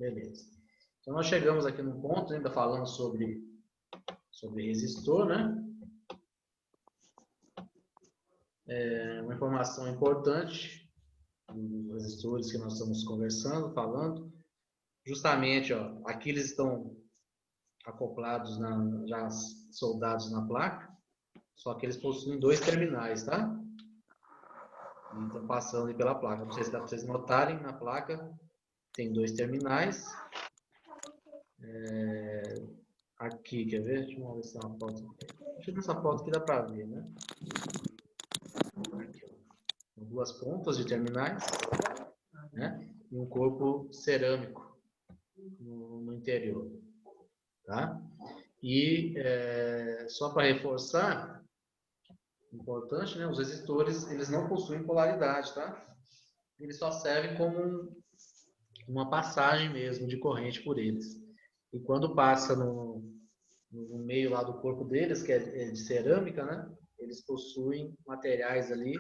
Beleza. Então, nós chegamos aqui no ponto, ainda falando sobre resistor, né? Uma informação importante dos resistores que nós estamos conversando, falando. Justamente, ó, aqui eles estão acoplados, já soldados na placa, só que eles possuem 2 terminais, tá? E estão passando aí pela placa. Não sei se dá para vocês notarem, na placa tem 2 terminais. Aqui, quer ver? Deixa eu ver se é uma foto. Acho que nessa foto aqui dá para ver, né? Aqui, ó. 2 pontas de terminais, né? E um corpo cerâmico no interior, tá? E só para reforçar, importante, né? Os resistores, eles não possuem polaridade, tá? Eles só servem como uma passagem mesmo de corrente por eles. E quando passa no meio lá do corpo deles, que é de cerâmica, né? Eles possuem materiais ali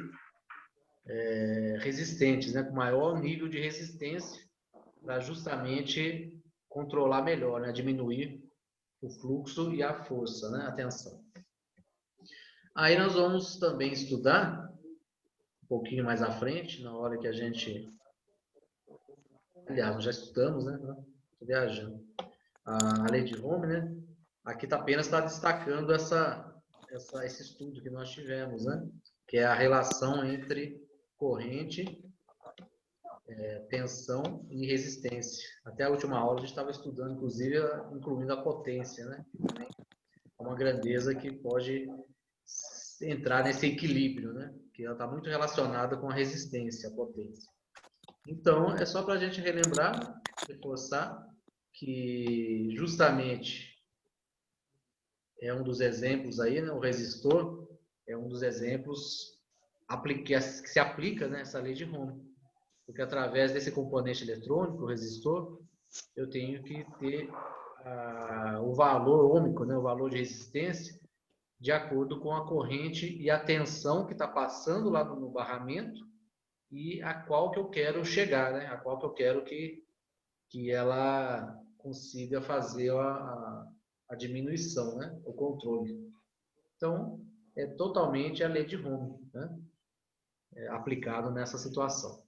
resistentes, né? Com maior nível de resistência para justamente controlar melhor, né? Diminuir o fluxo e a força, né? A tensão. Aí nós vamos também estudar um pouquinho mais à frente, na hora que a gente... Aliás, nós já estudamos, né? Estou viajando. A lei de Ohm, né? Aqui apenas está destacando esse estudo que nós tivemos, né? Que é a relação entre corrente, tensão e resistência. Até a última aula a gente estava estudando, inclusive, incluindo a potência, né? Que também é uma grandeza que pode entrar nesse equilíbrio, né? Que ela está muito relacionada com a resistência, a potência. Então, é só para a gente relembrar, reforçar, que justamente é um dos exemplos aí, né? O resistor é um dos exemplos que se aplica, né, essa lei de Ohm. Porque através desse componente eletrônico, o resistor, eu tenho que ter o valor ohmico, né, o valor de resistência, de acordo com a corrente e a tensão que está passando lá no barramento e a qual que eu quero chegar, né, a qual que eu quero que ela consiga fazer a diminuição, né, o controle. Então, é totalmente a lei de Ohm, né, aplicado nessa situação.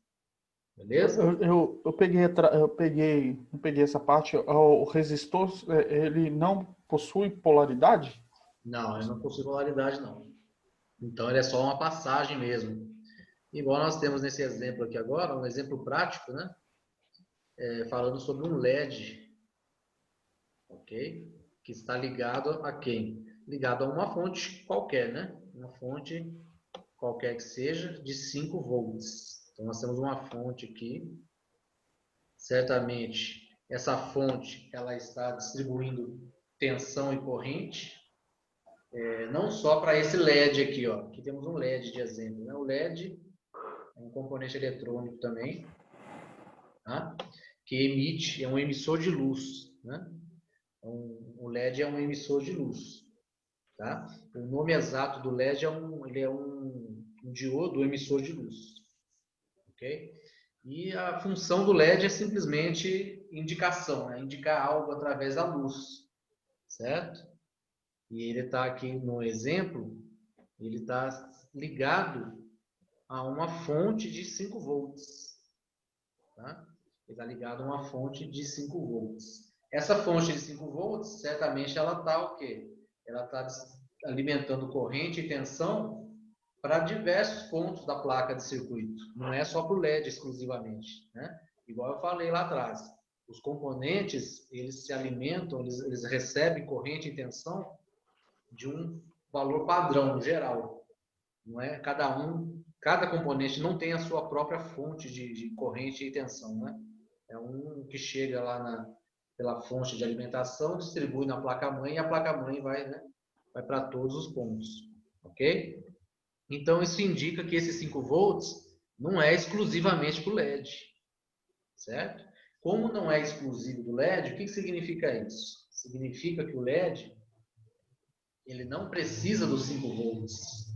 Beleza? Eu não peguei essa parte. O resistor, ele não possui polaridade? Não, ele não possui polaridade, não. Então, ele é só uma passagem mesmo. Igual nós temos nesse exemplo aqui agora, um exemplo prático, né? Falando sobre um LED, ok? Que está ligado a quem? Ligado a uma fonte qualquer, né? Uma fonte qualquer que seja, de 5 volts. Então, nós temos uma fonte aqui. Certamente, essa fonte, ela está distribuindo tensão e corrente, não só para esse LED aqui, ó. Aqui temos um LED de exemplo, né? O LED é um componente eletrônico também, tá? Que emite, é um emissor de luz, né? O LED é um emissor de luz, tá? O nome exato do LED ele é um diodo emissor de luz, ok? E a função do LED é simplesmente indicação, né? Indicar algo através da luz, certo? E ele está aqui no exemplo, ele está ligado a uma fonte de 5 volts, tá? Ele está ligado a uma fonte de 5 volts. Essa fonte de 5 volts, certamente ela está o quê? Ela está alimentando corrente e tensão para diversos pontos da placa de circuito. Não é só para o LED exclusivamente, né? Igual eu falei lá atrás. Os componentes, eles se alimentam, eles recebem corrente e tensão de um valor padrão, no geral. Não é? Cada componente não tem a sua própria fonte de corrente e tensão, né? É um que chega lá pela fonte de alimentação, distribui na placa-mãe e a placa-mãe vai, né, vai para todos os pontos, ok? Então, isso indica que esses 5 volts não é exclusivamente para o LED, certo? Como não é exclusivo do LED, o que significa isso? Significa que o LED ele não precisa dos 5 volts,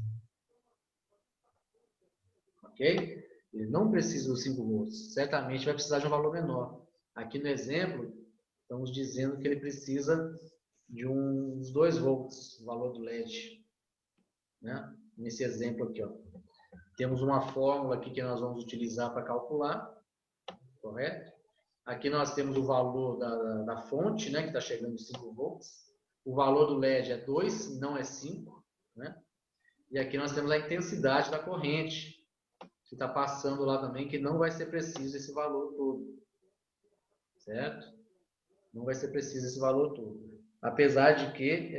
ok? Ele não precisa dos 5 volts, certamente vai precisar de um valor menor. Aqui no exemplo, estamos dizendo que ele precisa de uns 2 volts, o valor do LED. Né? Nesse exemplo aqui, ó. Temos uma fórmula aqui que nós vamos utilizar para calcular, correto? Aqui nós temos o valor da fonte, né, que está chegando em 5 volts. O valor do LED é 2, não é 5. Né? E aqui nós temos a intensidade da corrente, que está passando lá também, que não vai ser preciso esse valor todo. Certo? Não vai ser preciso esse valor todo. Apesar de que...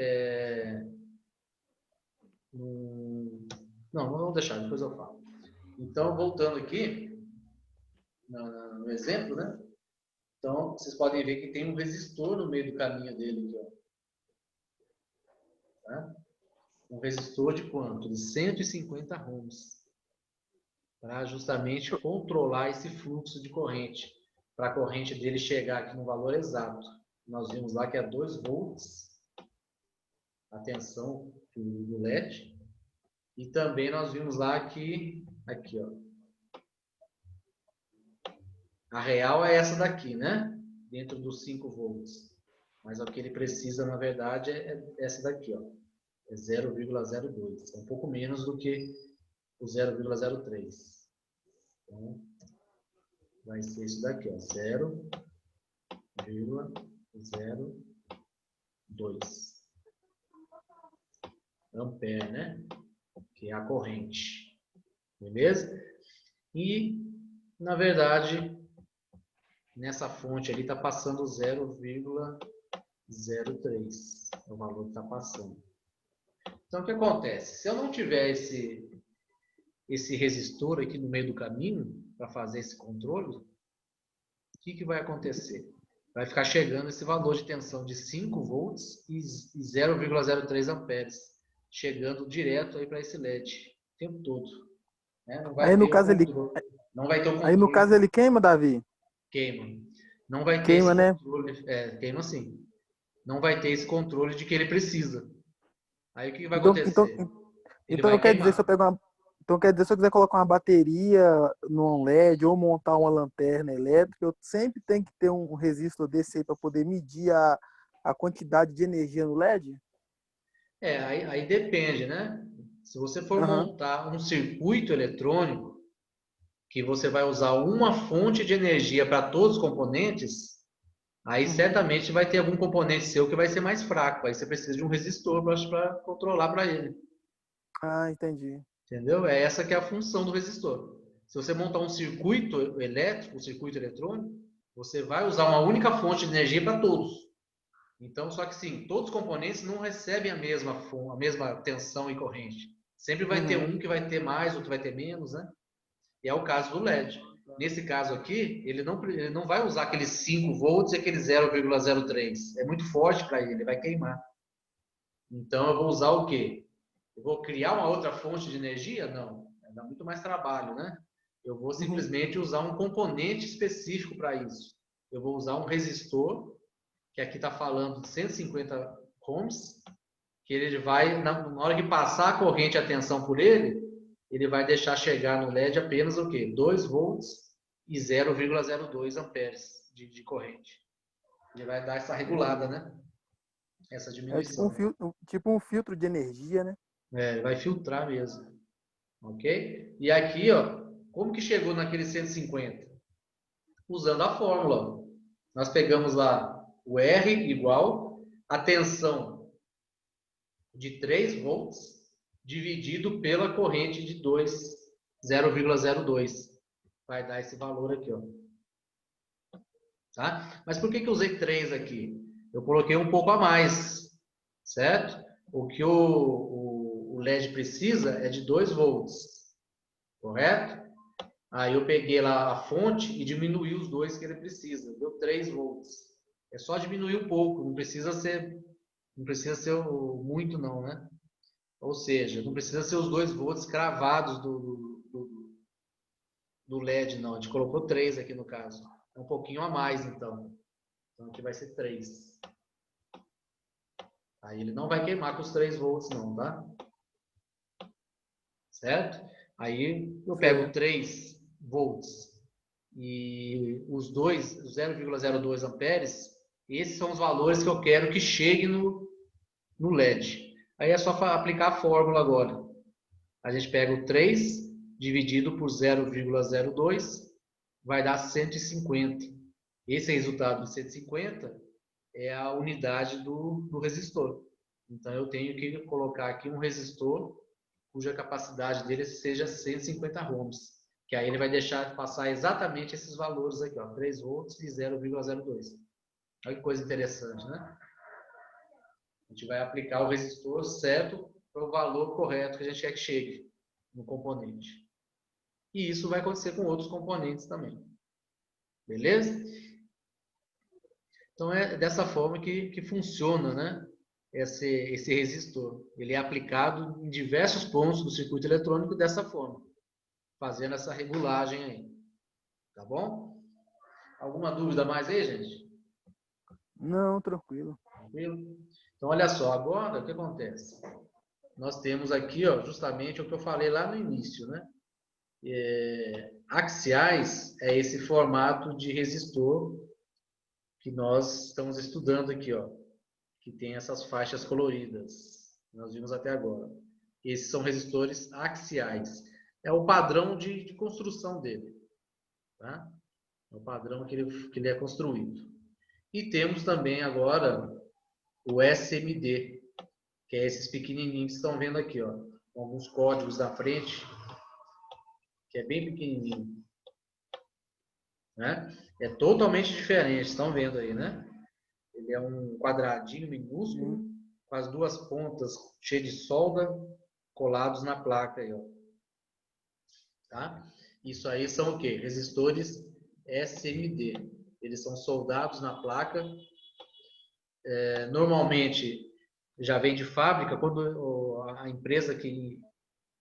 Não, vamos deixar, depois eu falo. Então, voltando aqui, no exemplo, né? Então, vocês podem ver que tem um resistor no meio do caminho dele aqui, ó. Tá? Um resistor de quanto? De 150 ohms. Para justamente controlar esse fluxo de corrente. Para a corrente dele chegar aqui no valor exato. Nós vimos lá que é 2 volts. A tensão do LED. E também nós vimos lá que... Aqui, ó. A real é essa daqui, né? Dentro dos 5 volts. Mas o que ele precisa, na verdade, é essa daqui, ó. É 0,02. É um pouco menos do que o 0,03. Então, vai ser isso daqui, ó. 0,02 ampere, né? Que é a corrente. Beleza? E, na verdade, nessa fonte ali está passando 0,03. É o valor que está passando. Então, o que acontece? Se eu não tiver esse resistor aqui no meio do caminho, para fazer esse controle, o que vai acontecer? Vai ficar chegando esse valor de tensão de 5 volts e 0,03 amperes, chegando direto aí para esse LED, o tempo todo. Né? Não vai Aí no ter o caso ele, controle. Não vai ter o aí no caso controle. ele queima, Davi? Queima. Não vai ter esse Queima, né? controle. Queima sim. Não vai ter esse controle de que ele precisa. Aí o que vai Então, então, acontecer? Ele então vai quer dizer, se eu queimar. pegar uma, então quer dizer, se eu quiser colocar uma bateria no LED ou montar uma lanterna elétrica, eu sempre tenho que ter um resistor desse aí para poder medir a quantidade de energia no LED? Aí depende, né? Se você for Aham. montar um circuito eletrônico, que você vai usar uma fonte de energia para todos os componentes, aí Uhum. certamente vai ter algum componente seu que vai ser mais fraco. Aí você precisa de um resistor para controlar para ele. Ah, entendi. Entendeu? É essa que é a função do resistor. Se você montar um circuito elétrico, um circuito eletrônico, você vai usar uma única fonte de energia para todos. Então, só que sim, todos os componentes não recebem a mesma tensão e corrente. Sempre vai ter Uhum. um que vai ter mais, outro vai ter menos, né? E é o caso do LED. Nesse caso aqui, ele não vai usar aqueles 5 volts e aquele 0,03. É muito forte para ele vai queimar. Então, eu vou usar o quê? Eu vou criar uma outra fonte de energia? Não. Dá muito mais trabalho, né? Eu vou Uhum. simplesmente usar um componente específico para isso. Eu vou usar um resistor, que aqui está falando de 150 ohms, que ele vai, na hora que passar a corrente e a tensão por ele vai deixar chegar no LED apenas o quê? 2 volts e 0,02 amperes de corrente. Ele vai dar essa regulada, né? Essa É diminuição. tipo um filtro de energia, né? Ele vai filtrar mesmo. Ok? E aqui, ó, como que chegou naquele 150? Usando a fórmula. Nós pegamos lá o R igual a tensão de 3 volts dividido pela corrente de 0,02. Vai dar esse valor aqui, ó. Tá? Mas por que eu usei 3 aqui? Eu coloquei um pouco a mais, certo? O que o LED precisa é de 2 volts, correto? Aí eu peguei lá a fonte e diminui os 2 que ele precisa. Deu 3 volts. É só diminuir um pouco, não precisa ser muito não, né? Ou seja, não precisa ser os 2 volts cravados do LED, não. A gente colocou 3 aqui no caso. É um pouquinho a mais, então. Então aqui vai ser 3. Aí ele não vai queimar com os 3 volts, não, tá? Certo? Aí eu pego Certo. 3 volts E os 0,02 amperes, esses são os valores que eu quero que chegue no LED. Aí é só aplicar a fórmula agora. A gente pega o 3 dividido por 0,02, vai dar 150. Esse resultado de 150 é a unidade do resistor. Então, eu tenho que colocar aqui um resistor cuja capacidade dele seja 150 ohms. Que aí ele vai deixar passar exatamente esses valores aqui, ó, 3 volts e 0,02. Olha que coisa interessante, né? A gente vai aplicar o resistor certo para o valor correto que a gente quer que chegue no componente. E isso vai acontecer com outros componentes também. Beleza? Então é dessa forma que funciona, né? Esse resistor. Ele é aplicado em diversos pontos do circuito eletrônico dessa forma, fazendo essa regulagem aí. Tá bom? Alguma dúvida mais aí, gente? Não, tranquilo. Tranquilo? Então, olha só, agora o que acontece? Nós temos aqui, ó, justamente o que eu falei lá no início, né? Axiais é esse formato de resistor que nós estamos estudando aqui, ó, que tem essas faixas coloridas. Nós vimos até agora. Esses são resistores axiais. É o padrão de construção dele. Tá? É o padrão que ele é construído. E temos também agora o SMD, que é esses pequenininhos que estão vendo aqui, ó, com alguns códigos da frente, que é bem pequenininho. Né? É totalmente diferente, estão vendo aí, né? Ele é um quadradinho minúsculo, com as duas pontas cheias de solda, colados na placa aí, ó. Tá? Isso aí são o quê? Resistores SMD. Eles são soldados na placa. Normalmente já vem de fábrica, quando a empresa que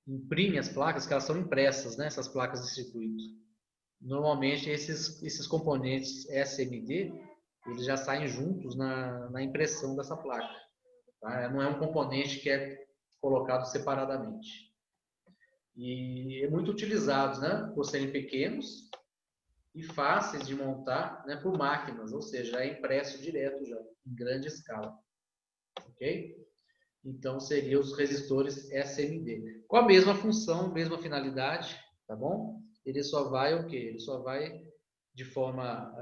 imprime as placas, que elas são impressas, né? Essas placas de circuito. Normalmente esses componentes SMD, eles já saem juntos na impressão dessa placa. Tá? Não é um componente que é colocado separadamente. E é muito utilizado, né? Por serem pequenos e fáceis de montar, né? Por máquinas, ou seja, é impresso direto já, em grande escala. Ok? Então, seriam os resistores SMD. Com a mesma função, mesma finalidade, tá bom? Ele só vai o quê? Ele só vai, de forma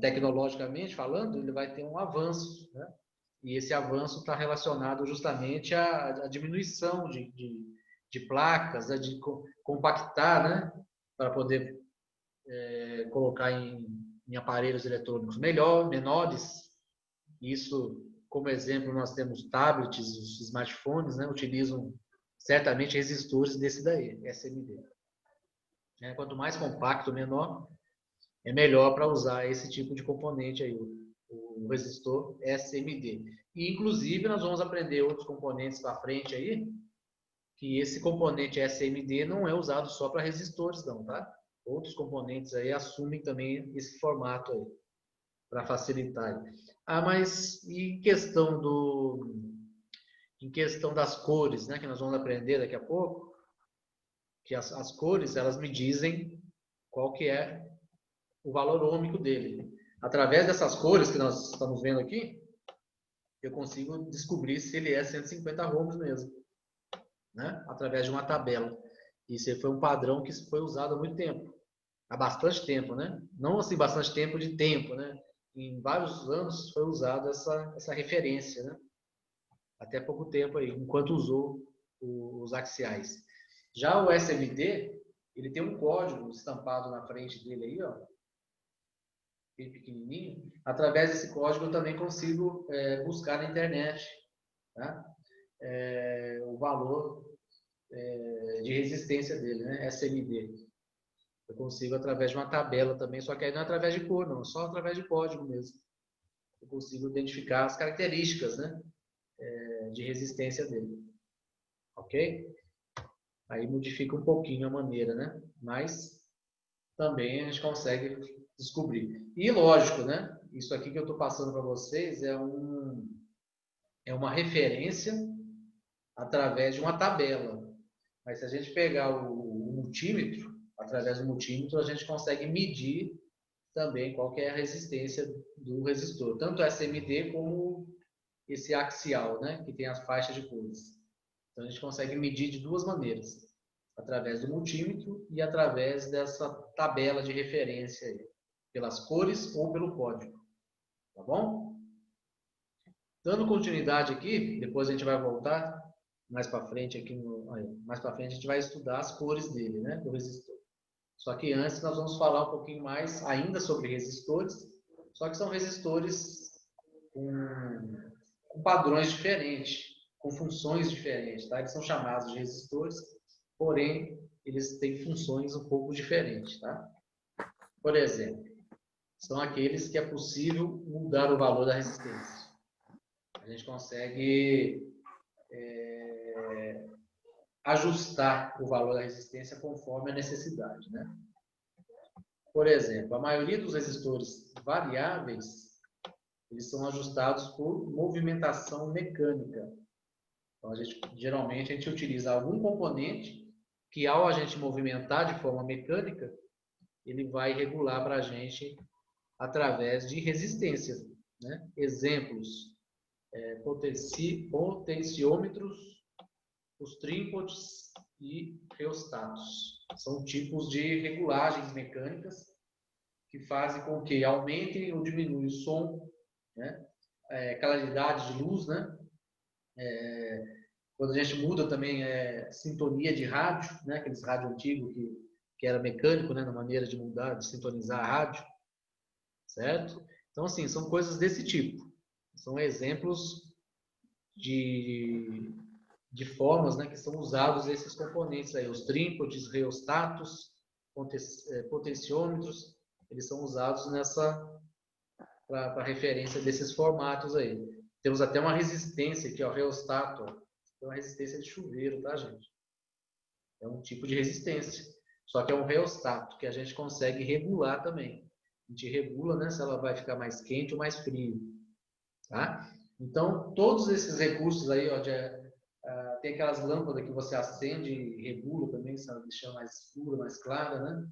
tecnologicamente falando, ele vai ter um avanço, né? E esse avanço está relacionado justamente à diminuição de placas, né? De compactar, né? Para poder colocar em aparelhos eletrônicos menores. Isso, como exemplo, nós temos tablets, os smartphones, né? Utilizam certamente resistores desse daí, SMD. Quanto mais compacto, menor, é melhor para usar esse tipo de componente aí, o resistor SMD. E, inclusive, nós vamos aprender outros componentes para frente aí, que esse componente SMD não é usado só para resistores, não, tá? Outros componentes aí assumem também esse formato aí, para facilitar. Mas em questão das cores, né, que nós vamos aprender daqui a pouco, que as cores, elas me dizem qual que é o valor ohmico dele. Através dessas cores que nós estamos vendo aqui, eu consigo descobrir se ele é 150 ohms mesmo, né? Através de uma tabela. Isso aí foi um padrão que foi usado há muito tempo, há bastante tempo, né? Não assim bastante tempo de tempo, né? Em vários anos foi usada essa referência, né? Até pouco tempo aí, enquanto usou os axiais. Já o SMD, ele tem um código estampado na frente dele aí, ó, bem pequenininho. Através desse código eu também consigo buscar na internet, tá? O valor de resistência dele, né? SMD. Eu consigo através de uma tabela também, só que aí não é através de cor, não, só através de código mesmo. Eu consigo identificar as características, né? De resistência dele. Ok? Aí modifica um pouquinho a maneira, né? Mas também a gente consegue descobrir. E lógico, né? Isso aqui que eu estou passando para vocês é uma referência através de uma tabela. Mas se a gente pegar o multímetro, a através do multímetro, a gente consegue medir também qual que é a resistência do resistor. Tanto SMD como esse axial, né? Que tem as faixas de cores. Então, a gente consegue medir de duas maneiras. Através do multímetro e através dessa tabela de referência aí. Pelas cores ou pelo código. Tá bom? Dando continuidade aqui, depois a gente vai voltar mais para frente aqui mais para frente a gente vai estudar as cores dele, né, do resistor. Só que antes nós vamos falar um pouquinho mais ainda sobre resistores, só que são resistores com padrões diferentes, com funções diferentes, tá? Eles são chamados de resistores, porém eles têm funções um pouco diferentes, tá? Por exemplo, são aqueles que é possível mudar o valor da resistência. A gente consegue ajustar o valor da resistência conforme a necessidade, né? Por exemplo, a maioria dos resistores variáveis, eles são ajustados por movimentação mecânica. Então, geralmente a gente utiliza algum componente que, ao a gente movimentar de forma mecânica, ele vai regular para a gente através de resistências, né? Exemplos, potenciômetros, os trípodes e reostatos. São tipos de regulagens mecânicas que fazem com que aumente ou diminua o som, né? Claridade de luz, né? Quando a gente muda também sintonia de rádio, né? Aqueles rádio antigo que era mecânico, né? Na maneira de mudar, de sintonizar a rádio, certo? Então, assim, são coisas desse tipo. São exemplos de formas, né, que são usados esses componentes aí, os trípodes, reostatos, potenciômetros, eles são usados para referência desses formatos aí. Temos até uma resistência aqui, ó, reostato, ó. É uma resistência de chuveiro, tá, gente? É um tipo de resistência, só que é um reostato que a gente consegue regular também. A gente regula, né, se ela vai ficar mais quente ou mais frio, tá? Então, todos esses recursos aí, ó, tem aquelas lâmpadas que você acende e regula também, se ela deixar mais escura, mais clara, né?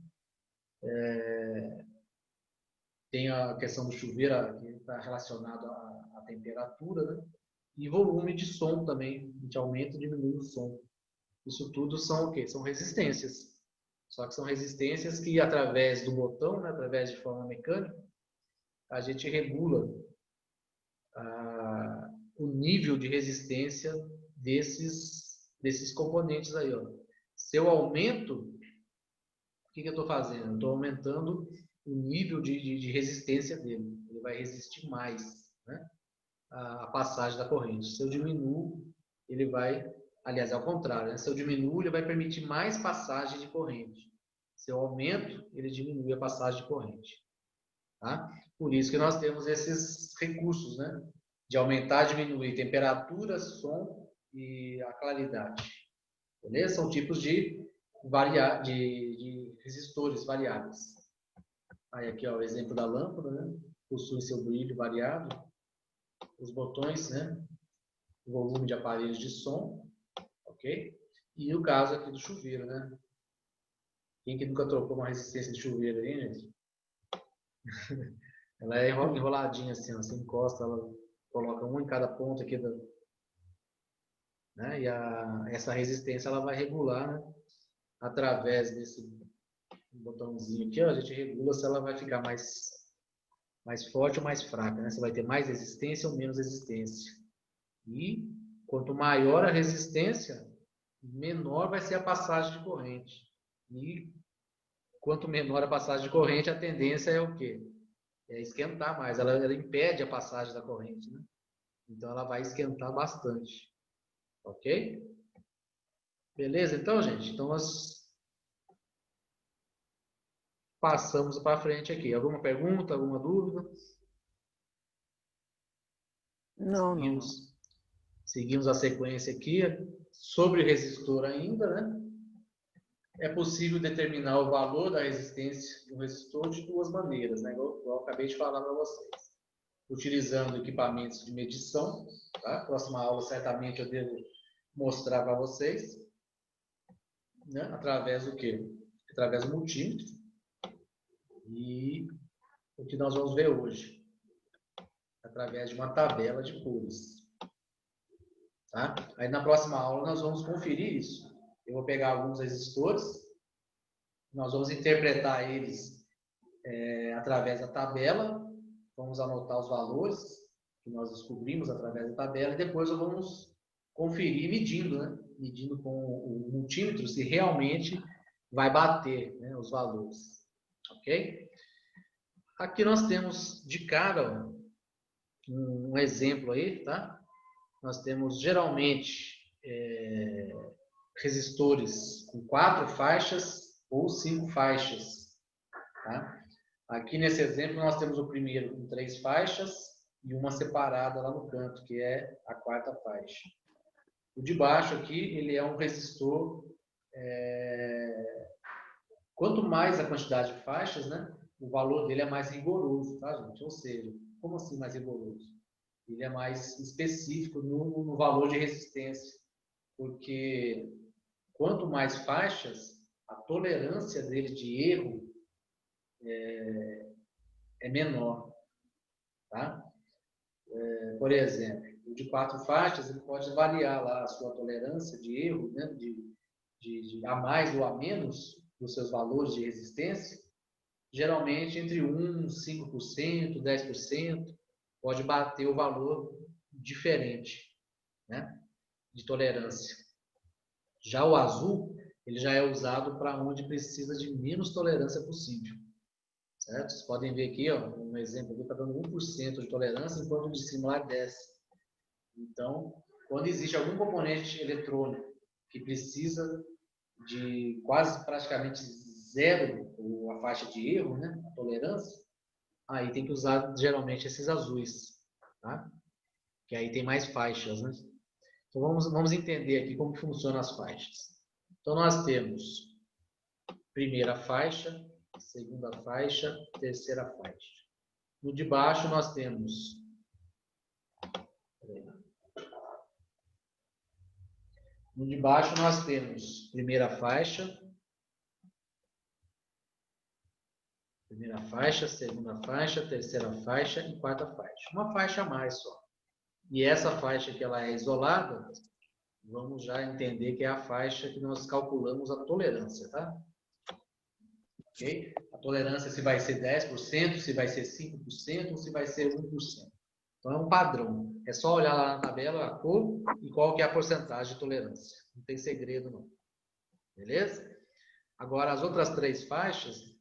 Tem a questão do chuveiro, que está relacionado à temperatura, né? E volume de som também, a gente aumenta e diminui o som. Isso tudo são o quê? São resistências. Só que são resistências que, através do botão, né, através de forma mecânica, a gente regula o nível de resistência desses componentes aí, ó. Se eu aumento, o que eu estou fazendo? Eu estou aumentando o nível de resistência dele. Ele vai resistir mais, né, a passagem da corrente. Se eu diminuo, ele vai... Aliás, é ao contrário, né? Se eu diminuo, ele vai permitir mais passagem de corrente. Se eu aumento, ele diminui a passagem de corrente. Tá? Por isso que nós temos esses recursos, né? De aumentar e diminuir temperatura, som e a claridade. Beleza? São tipos de resistores variáveis. Aí aqui, ó, o exemplo da lâmpada, né? Possui seu brilho variável. Os botões, né? O volume de aparelhos de som, ok? E o caso aqui do chuveiro, né? Quem que nunca trocou uma resistência de chuveiro aí, gente? Ela é enroladinha assim, ó, você encosta, ela coloca um em cada ponta aqui, né? E essa resistência ela vai regular, né? Através desse botãozinho aqui, ó, a gente regula se ela vai ficar mais forte ou mais fraca, né? Se vai ter mais resistência ou menos resistência. E quanto maior a resistência, menor vai ser a passagem de corrente. E quanto menor a passagem de corrente, a tendência é o quê? É esquentar mais. Ela impede a passagem da corrente, né? Então ela vai esquentar bastante. Ok? Beleza? Então, gente, então nós passamos para frente aqui. Alguma pergunta, alguma dúvida? Não. Seguimos a sequência aqui. Sobre resistor ainda, né? É possível determinar o valor da resistência do resistor de duas maneiras, né? Igual eu acabei de falar para vocês. Utilizando equipamentos de medição, tá? Próxima aula, certamente, eu devo mostrar para vocês, né? Através do quê? através do multímetro. E o que nós vamos ver hoje, através de uma tabela de cores. Tá? Aí na próxima aula nós vamos conferir isso. Eu vou pegar alguns resistores, nós vamos interpretar eles através da tabela, vamos anotar os valores que nós descobrimos através da tabela e depois vamos conferir medindo, né? Medindo com o multímetro se realmente vai bater, né, os valores. Ok? Aqui nós temos de cara ó, um exemplo aí, tá? Nós temos geralmente resistores com 4 faixas ou 5 faixas. Tá? Aqui nesse exemplo nós temos o primeiro com 3 faixas e uma separada lá no canto, que é a 4ª faixa. O de baixo aqui, ele é um resistor, quanto mais a quantidade de faixas, né, o valor dele é mais rigoroso, tá, gente? Ou seja, como assim mais rigoroso? Ele é mais específico no valor de resistência, porque quanto mais faixas, a tolerância dele de erro é menor. Tá? Por exemplo, o de 4 faixas, ele pode variar lá a sua tolerância de erro, né? de a mais ou a menos dos seus valores de resistência, geralmente entre 1%, 5%, 10%, pode bater o valor diferente, né, de tolerância. Já o azul, ele já é usado para onde precisa de menos tolerância possível. Certo? Vocês podem ver aqui, ó, um exemplo aqui está dando 1% de tolerância, enquanto o de cima lá é 10%. Então, quando existe algum componente eletrônico que precisa de quase praticamente zero a faixa de erro, né, a tolerância, aí tem que usar geralmente esses azuis, tá? Que aí tem mais faixas, né? Então vamos entender aqui como funcionam as faixas. Então nós temos primeira faixa, segunda faixa, terceira faixa. No de baixo nós temos primeira faixa, segunda faixa, terceira faixa e quarta faixa. Uma faixa a mais só. E essa faixa que ela é isolada, vamos já entender que é a faixa que nós calculamos a tolerância, tá? Okay? A tolerância se vai ser 10%, se vai ser 5% ou se vai ser 1%. Então é um padrão. É só olhar lá na tabela a cor e qual que é a porcentagem de tolerância. Não tem segredo não. Beleza? Agora as outras 3 faixas,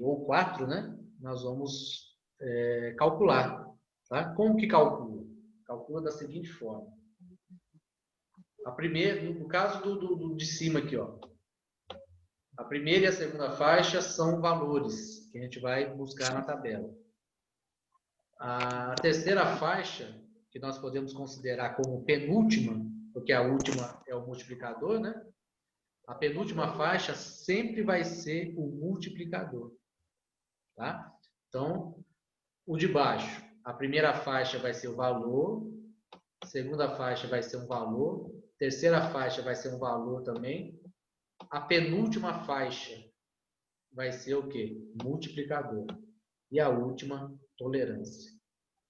ou 4, né? Nós vamos calcular. Tá? Como que calcula? Calcula da seguinte forma. A primeira, no caso do de cima aqui, ó. A primeira e a segunda faixa são valores que a gente vai buscar na tabela. A terceira faixa, que nós podemos considerar como penúltima, porque a última é o multiplicador, né? A penúltima faixa sempre vai ser o multiplicador. Tá? Então, o de baixo, a primeira faixa vai ser o valor, a segunda faixa vai ser um valor, a terceira faixa vai ser um valor também, a penúltima faixa vai ser o quê? Multiplicador. E a última, tolerância.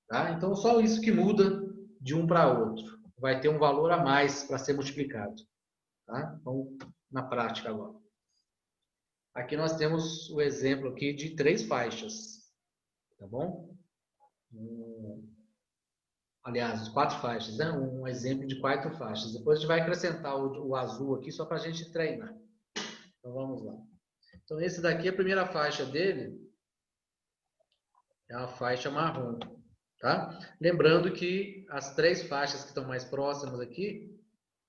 Tá? Então, só isso que muda de um para outro. Vai ter um valor a mais para ser multiplicado. Tá? Vamos na prática agora. Aqui nós temos o exemplo aqui de 3 faixas. Tá bom? Aliás, 4 faixas. Né? Um exemplo de 4 faixas. Depois a gente vai acrescentar o azul aqui só para a gente treinar. Então, vamos lá. Então, esse daqui, a primeira faixa dele é a faixa marrom. Tá? Lembrando que as 3 faixas que estão mais próximas aqui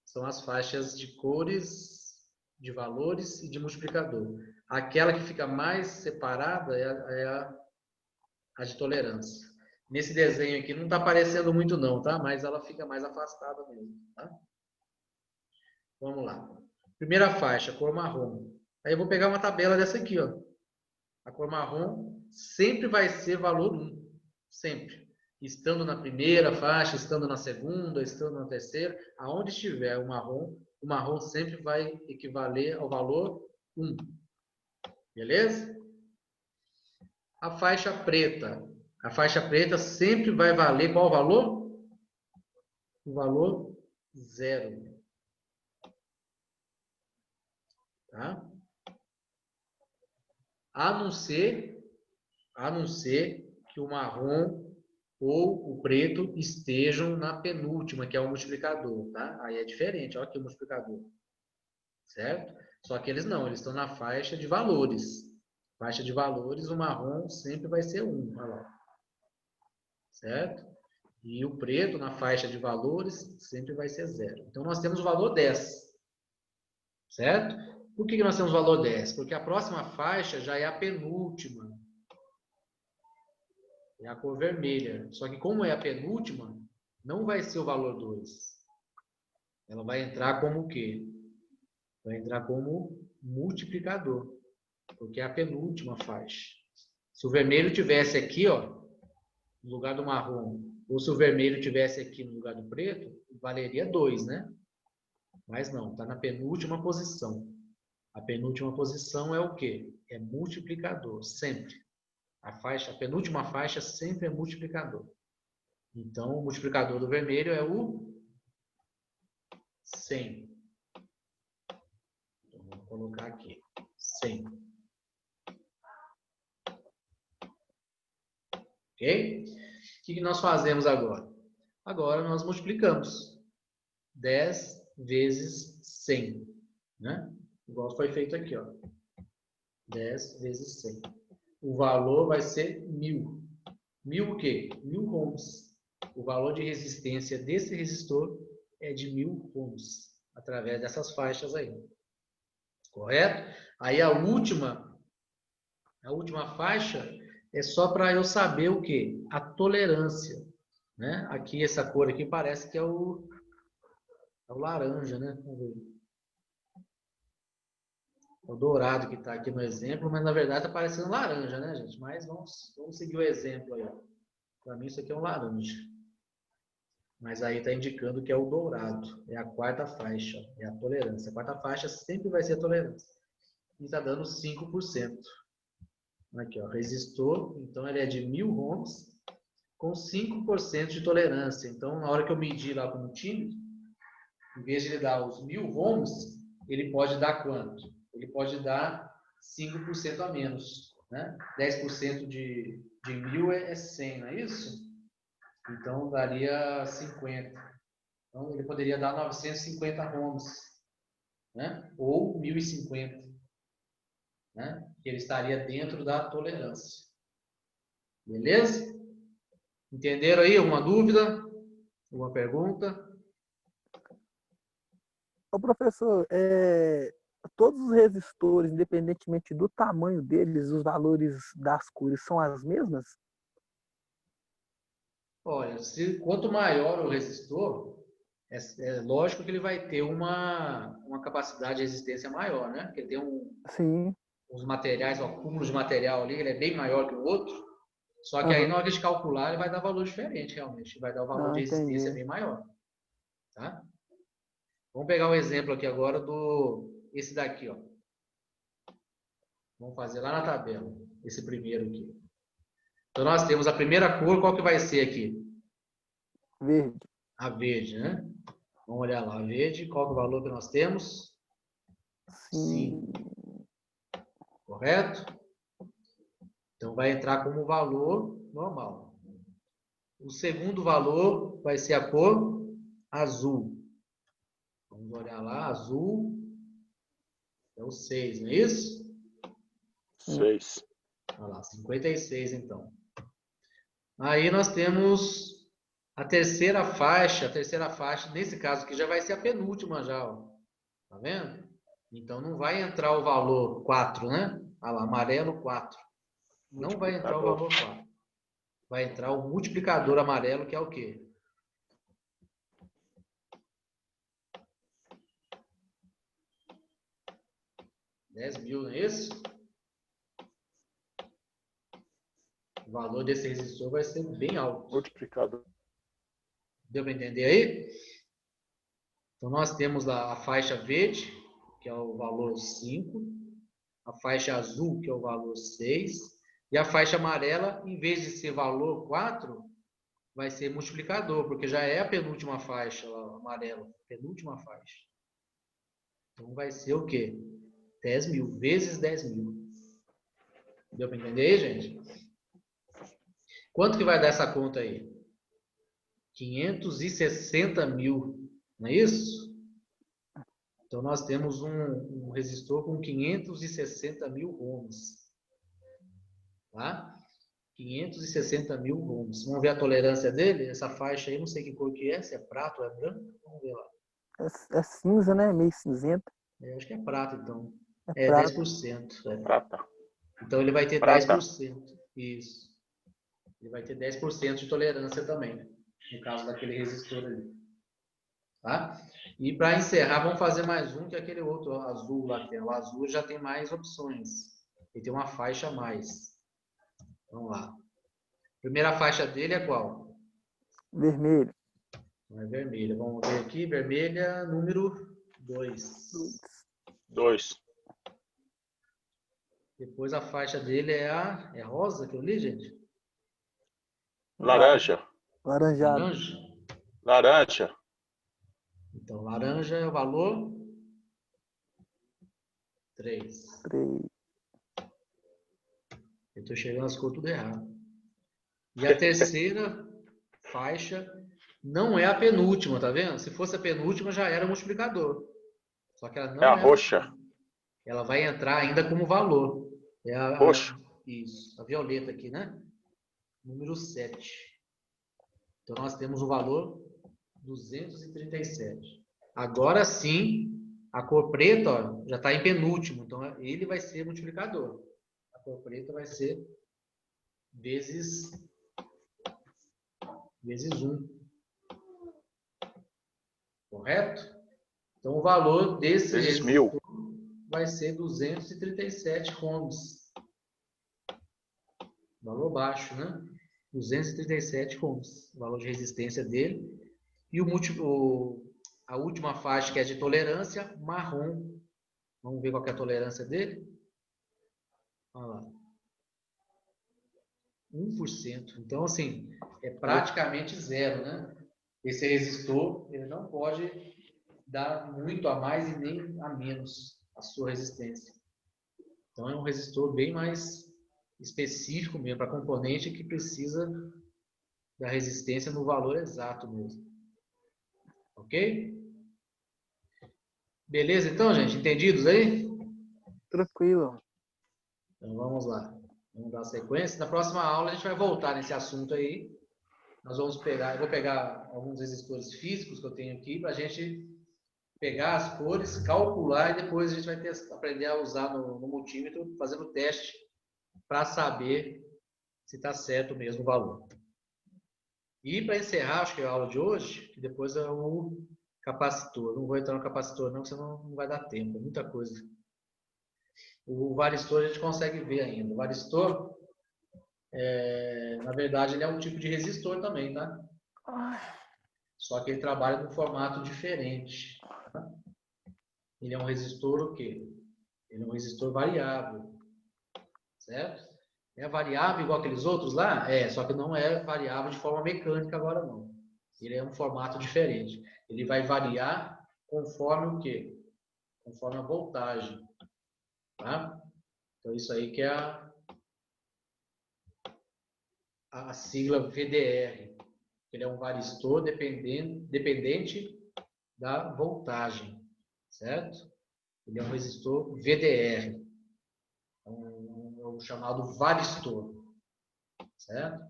são as faixas de cores, de valores e de multiplicador. Aquela que fica mais separada é a de tolerância. Nesse desenho aqui não está aparecendo muito não, tá? Mas ela fica mais afastada mesmo. Tá? Vamos lá. Primeira faixa, cor marrom. Aí eu vou pegar uma tabela dessa aqui, ó. A cor marrom sempre vai ser valor 1. Sempre. Estando na primeira faixa, estando na segunda, estando na terceira, aonde estiver o marrom sempre vai equivaler ao valor 1. Beleza? A faixa preta. A faixa preta sempre vai valer qual valor? O valor 0. Tá? A não ser que o marrom ou o preto estejam na penúltima, que é o multiplicador, tá? Aí é diferente, olha aqui o multiplicador, certo? Só que eles não, eles estão na faixa de valores. Faixa de valores, o marrom sempre vai ser 1, olha lá, certo? E o preto, na faixa de valores, sempre vai ser 0. Então, nós temos o valor 10, certo? Por que nós temos o valor 10? Porque a próxima faixa já é a penúltima. É a cor vermelha. Só que como é a penúltima, não vai ser o valor 2. Ela vai entrar como o quê? Vai entrar como multiplicador. Porque é a penúltima faixa. Se o vermelho tivesse aqui, ó, no lugar do marrom, ou se o vermelho tivesse aqui no lugar do preto, valeria 2, né? Mas não, está na penúltima posição. A penúltima posição é o quê? É multiplicador, sempre. A penúltima faixa sempre é multiplicador. Então, o multiplicador do vermelho é o 100. Então, vou colocar aqui, 100. Ok? O que nós fazemos agora? Agora nós multiplicamos 10 vezes 100. Né? Igual foi feito aqui, ó. 10 vezes 100. O valor vai ser 1000. 1000 o quê? 1000 ohms. O valor de resistência desse resistor é de 1000 ohms, através dessas faixas aí. Correto? Aí a última faixa é só para eu saber o quê? A tolerância. Né? Aqui, essa cor aqui parece que é o laranja, né? Vamos ver. É o dourado que está aqui no exemplo, mas na verdade está parecendo laranja, né, gente? Mas vamos seguir o exemplo aí. Para mim isso aqui é um laranja. Mas aí está indicando que é o dourado. É a quarta faixa. É a tolerância. A quarta faixa sempre vai ser a tolerância. E está dando 5%. Aqui, ó. Resistor. Então, ele é de 1000 ohms com 5% de tolerância. Então, na hora que eu medir lá com o multímetro, em vez de ele dar os 1000 ohms, ele pode dar quanto? Ele pode dar 5% a menos. Né? 10% de 1000 é 100, não é isso? Então, daria 50. Então, ele poderia dar 950 ohms, né? Ou 1050, né? Que ele estaria dentro da tolerância. Beleza? Entenderam aí? Alguma dúvida? Alguma pergunta? Ô, professor, todos os resistores, independentemente do tamanho deles, os valores das cores são as mesmas? Olha, quanto maior o resistor, é lógico que ele vai ter uma capacidade de resistência maior, né? Porque tem Sim. os materiais, o acúmulo de material ali, ele é bem maior que o outro. Só que aí, na Aham. hora de calcular, ele vai dar valor diferente, realmente. Vai dar um valor Ah, de resistência entendi. bem maior. Tá? Vamos pegar um exemplo aqui agora esse daqui, ó. Vamos fazer lá na tabela, esse primeiro aqui. Então, nós temos a primeira cor, qual que vai ser aqui? Verde. A verde, né? Vamos olhar lá, a verde, qual que é o valor que nós temos? Sim. 5, correto? Então, vai entrar como valor normal. O segundo valor vai ser a cor azul. Vamos olhar lá, azul é o 6, não é isso? 6. Olha lá, 56 então. Aí nós temos a terceira faixa, nesse caso aqui já vai ser a penúltima já, ó. Tá vendo? Então não vai entrar o valor 4, né? Olha lá, amarelo 4. Não vai entrar o valor 4. Vai entrar o multiplicador amarelo, que é o quê? 10.000, não é isso? O valor desse resistor vai ser bem alto. Multiplicador. Deu para entender aí? Então nós temos lá a faixa verde, que é o valor 5. a faixa azul, que é o valor 6, e a faixa amarela, em vez de ser valor 4, vai ser multiplicador, porque já é a penúltima faixa, lá, amarela, penúltima faixa. Então vai ser o quê? 10 mil, vezes 10 mil. Deu para entender aí, gente? Quanto que vai dar essa conta aí? 560 mil, não é isso? Então nós temos um resistor com 560 mil ohms. Tá? 560 mil ohms. Vamos ver a tolerância dele? Essa faixa aí, não sei que cor que é, se é prata ou é branco. Vamos ver lá. É cinza, né? Meio cinzenta. Acho que é prata, então. É É prata. 10%. É. Prata. Então ele vai ter Prata. 10%. Isso. Ele vai ter 10% de tolerância também, no caso daquele resistor ali. Tá? E para encerrar, vamos fazer mais um, que é aquele outro azul lá. O azul já tem mais opções. Ele tem uma faixa a mais. Vamos lá. Primeira faixa dele é qual? Vermelho. É vermelha. Vamos ver aqui. Vermelha, número 2. 2. Depois a faixa dele é rosa, que eu li, gente? Laranja. Laranjado. Laranja. Laranja. Então, laranja é o valor 3. 3. Eu estou chegando as cores tudo errado. E a terceira faixa não é a penúltima, tá vendo? Se fosse a penúltima, já era multiplicador. Só que ela não É a é. roxa. Ela vai entrar ainda como valor. É Roxo. isso, a violeta aqui, né? Número 7. Então, nós temos o valor 237. Agora sim, a cor preta ó, já está em penúltimo. Então, ele vai ser multiplicador. A cor preta vai ser vezes 1. Correto? Então, o valor desse Vezes resistor 1000. vai ser 237 ohms. Valor baixo, né? 237 ohms. O valor de resistência dele. E a última faixa, que é de tolerância, marrom. Vamos ver qual que é a tolerância dele? Olha lá. 1%. Então, assim, é praticamente zero, né? Esse resistor, ele não pode dar muito a mais e nem a menos a sua resistência. Então, é um resistor bem mais específico mesmo, para componente que precisa da resistência no valor exato mesmo. Ok? Beleza, então, gente? Entendidos aí? Tranquilo. Então, vamos lá. Vamos dar sequência. Na próxima aula, a gente vai voltar nesse assunto aí. Nós vamos pegar, eu vou pegar alguns resistores físicos que eu tenho aqui para a gente pegar as cores, calcular e depois a gente vai aprender a usar no multímetro, fazendo o teste para saber se está certo mesmo o valor. E para encerrar, acho que é a aula de hoje, que depois é o capacitor. Não vou entrar no capacitor não, senão não vai dar tempo, é muita coisa. O varistor a gente consegue ver ainda. O varistor, na verdade, ele é um tipo de resistor também, tá? Só que ele trabalha num formato diferente. Tá? Ele é um resistor o quê? Ele é um resistor variável. Certo? É variável igual aqueles outros lá? É, só que não é variável de forma mecânica agora não. Ele é um formato diferente. Ele vai variar conforme o quê? Conforme a voltagem. Tá? Então isso aí que é a sigla VDR. Ele é um varistor dependente da voltagem. Certo? Ele é um resistor VDR. É o chamado varistor. Certo?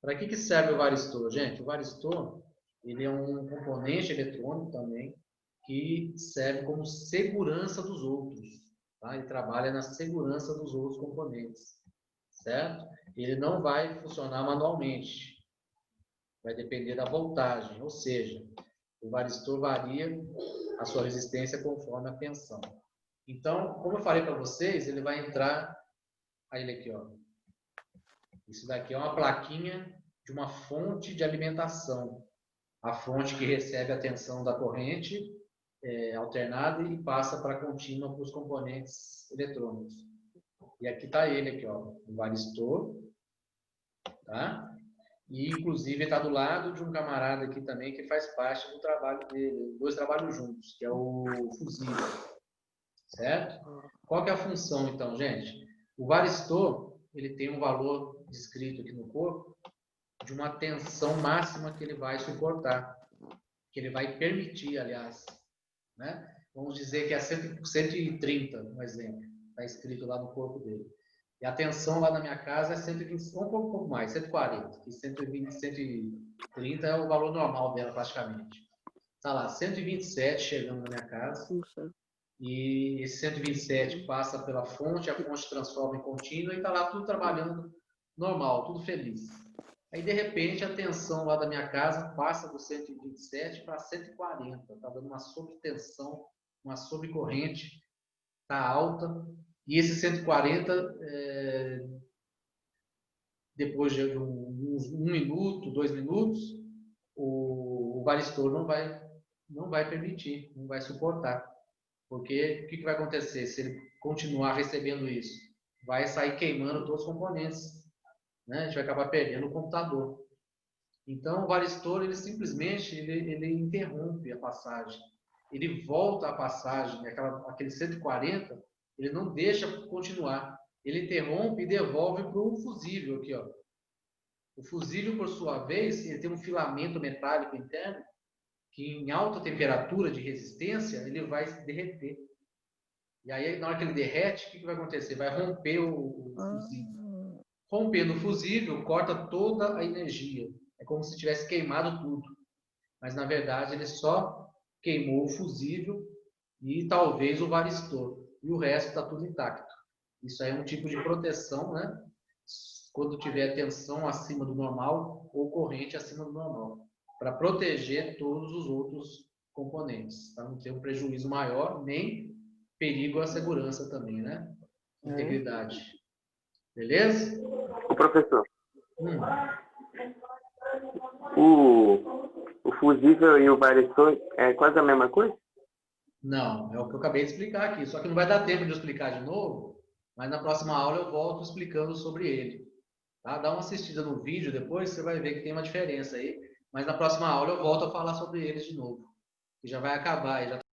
Para que serve o varistor, gente? O varistor ele é um componente eletrônico também que serve como segurança dos outros. Tá? Ele trabalha na segurança dos outros componentes. Certo? Ele não vai funcionar manualmente. Vai depender da voltagem. Ou seja, o varistor varia a sua resistência conforme a tensão. Então, como eu falei para vocês, ele vai entrar... Aí ele aqui, ó. Isso daqui é uma plaquinha de uma fonte de alimentação. A fonte que recebe a tensão da corrente alternada e passa para contínua para os componentes eletrônicos. E aqui está ele, aqui, ó, o varistor, tá? E, inclusive, está do lado de um camarada aqui também que faz parte do trabalho dele. Dois trabalham juntos, que é o fusível. Certo? Qual que é a função, então, gente? O varistor, ele tem um valor descrito aqui no corpo de uma tensão máxima que ele vai suportar. Que ele vai permitir, aliás. Né? Vamos dizer que é 130, um exemplo. Está escrito lá no corpo dele. E a tensão lá na minha casa é 120, um pouco mais, 140. E 120, 130 é o valor normal dela, praticamente. Está lá, 127 chegando na minha casa. E esse 127 passa pela fonte, a fonte transforma em contínua e está lá tudo trabalhando normal, tudo feliz. Aí, de repente, a tensão lá da minha casa passa do 127 para 140. Está dando uma sobretensão, uma sobrecorrente, está alta. E esse 140, depois de um minuto, 2 minutos, o varistor não vai permitir, não vai suportar. Porque o que vai acontecer se ele continuar recebendo isso? Vai sair queimando todos os componentes. Né? A gente vai acabar perdendo o computador. Então, o varistor, ele simplesmente ele interrompe a passagem. Ele volta a passagem, aquele 140, ele não deixa continuar. Ele interrompe e devolve para o fusível aqui, ó. O fusível, por sua vez, ele tem um filamento metálico interno que em alta temperatura de resistência, ele vai se derreter. E aí, na hora que ele derrete, o que vai acontecer? Vai romper o fusível. Rompendo o fusível, corta toda a energia. É como se tivesse queimado tudo. Mas, na verdade, ele só queimou o fusível e talvez o varistor. E o resto está tudo intacto. Isso aí é um tipo de proteção, né? Quando tiver tensão acima do normal ou corrente acima do normal. Para proteger todos os outros componentes. Para não ter um prejuízo maior, nem perigo à segurança também, né? Integridade. Beleza? O professor, o fusível e o varistor é quase a mesma coisa? Não, é o que eu acabei de explicar aqui. Só que não vai dar tempo de eu explicar de novo, mas na próxima aula eu volto explicando sobre ele. Tá? Dá uma assistida no vídeo depois, você vai ver que tem uma diferença aí. Mas na próxima aula eu volto a falar sobre eles de novo. Que já vai acabar, já